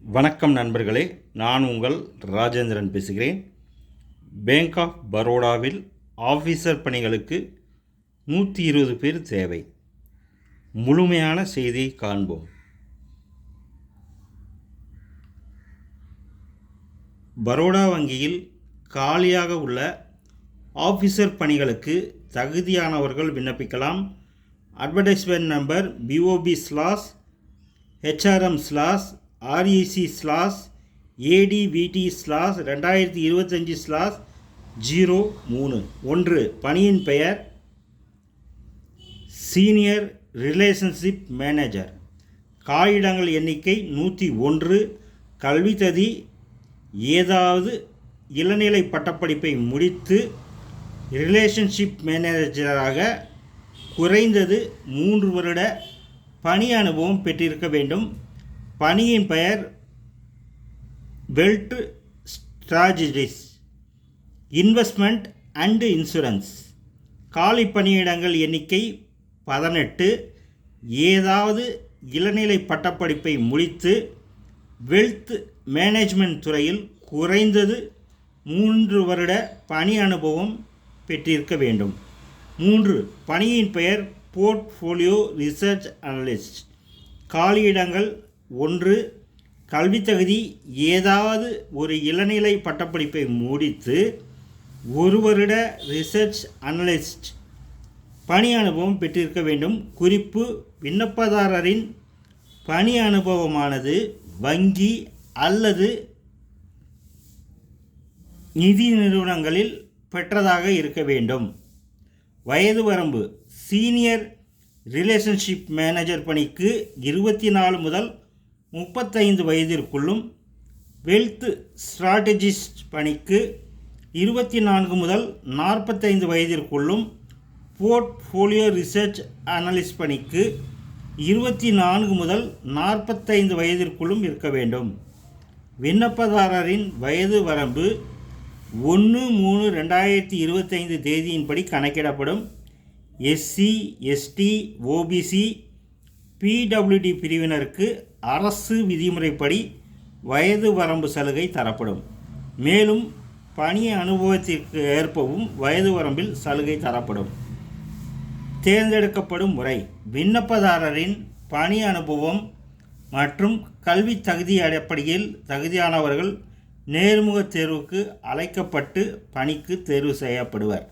வணக்கம் நண்பர்களே, நான் உங்கள் ராஜேந்திரன் பேசுகிறேன். பேங்க் ஆஃப் பரோடாவில் ஆஃபீஸர் பணிகளுக்கு 120 பேர் தேவை. முழுமையான செய்தியை காண்போம். பரோடா வங்கியில் காலியாக உள்ள ஆஃபீஸர் பணிகளுக்கு தகுதியானவர்கள் விண்ணப்பிக்கலாம். Advertisement number BOB/HRM/ADVT/2025/03 1. பணியின் பெயர் சீனியர் ரிலேஷன்ஷிப் மேனேஜர். காலியிடங்கள் எண்ணிக்கை 101. கல்வி தகுதி ஏதாவது இளநிலை பட்டப்படிப்பை முடித்து ரிலேஷன்ஷிப் மேனேஜராக குறைந்தது 3 வருட பணி அனுபவம் பெற்றிருக்க வேண்டும். பணியின் பெயர் wealth strategist, investment and insurance. காலி பணியிடங்கள் எண்ணிக்கை 18. ஏதாவது இளநிலை பட்டப்படிப்பை முடித்து வெல்த் மேனேஜ்மெண்ட் துறையில் குறைந்தது 3 வருட பணி அனுபவம் பெற்றிருக்க வேண்டும். 3. பணியின் பெயர் போர்ட்ஃபோலியோ ரிசர்ச் அனலிஸ்ட். காலியிடங்கள் 1. கல்வி தகுதி ஏதாவது ஒரு இளநிலை பட்டப்படிப்பை முடித்து 1 வருட ரிசர்ச் அனலிஸ்ட் பணி அனுபவம் பெற்றிருக்க வேண்டும். குறிப்பு: விண்ணப்பதாரரின் பணி அனுபவமானது வங்கி அல்லது நிதி நிறுவனங்களில் பெற்றதாக இருக்க வேண்டும். வயது வரம்பு: சீனியர் ரிலேஷன்ஷிப் மேனேஜர் பணிக்கு 24 முதல் 35 வயதிற்குள்ளும், வெல்த் ஸ்ட்ராட்டஜிஸ்ட் பணிக்கு 24 முதல் 45 வயதிற்குள்ளும், போர்ட்ஃபோலியோ ரிசர்ச் அனலிஸ்ட் பணிக்கு 24 முதல் 45 வயதிற்குள்ளும் இருக்க வேண்டும். விண்ணப்பதாரரின் வயது வரம்பு 1/3/2025 தேதியின்படி கணக்கிடப்படும். SC, ST, OBC, PWD பிரிவினருக்கு அரசு விதிமுறைப்படி வயது வரம்பு சலுகை தரப்படும். மேலும் பணி அனுபவத்திற்கு ஏற்பவும் வயது வரம்பில் சலுகை தரப்படும். தேர்ந்தெடுக்கப்படும் முறை: விண்ணப்பதாரரின் பணி அனுபவம் மற்றும் கல்வி தகுதி அடிப்படையில் தகுதியானவர்கள் நேர்முக தேர்வுக்கு அழைக்கப்பட்டு பணிக்கு தேர்வு செய்யப்படுவர்.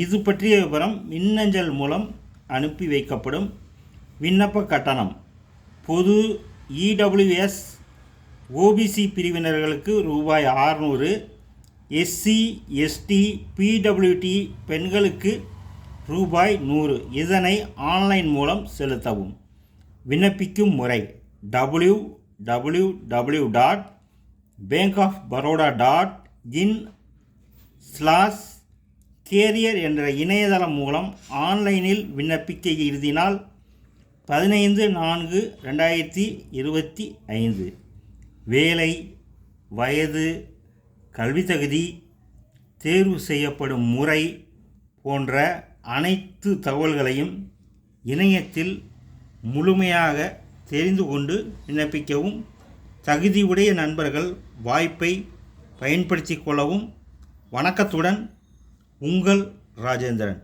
இது பற்றிய விவரம் மின்னஞ்சல் மூலம் அனுப்பி வைக்கப்படும். விண்ணப்ப கட்டணம்: பொது EWS OBC பிரிவினர்களுக்கு ரூபாய் 600, SC, ST, PWD பெண்களுக்கு ரூபாய் 100. இதனை ஆன்லைன் மூலம் செலுத்தவும். விண்ணப்பிக்கும் முறை: www.bankofbaroda.in/career என்ற இணையதளம் மூலம் ஆன்லைனில் விண்ணப்பிக்க இறுதி நாள் 15/4/2025. வேலை, வயது, கல்வி தகுதி, தேர்வு செய்யப்படும் முறை போன்ற அனைத்து தகவல்களையும் இணையத்தில் முழுமையாக தெரிந்து கொண்டு விண்ணப்பிக்கவும். தகுதியுடைய நண்பர்கள் வாய்ப்பை பயன்படுத்தி கொள்ளவும். வணக்கத்துடன், உங்கள் ராஜேந்திரன்.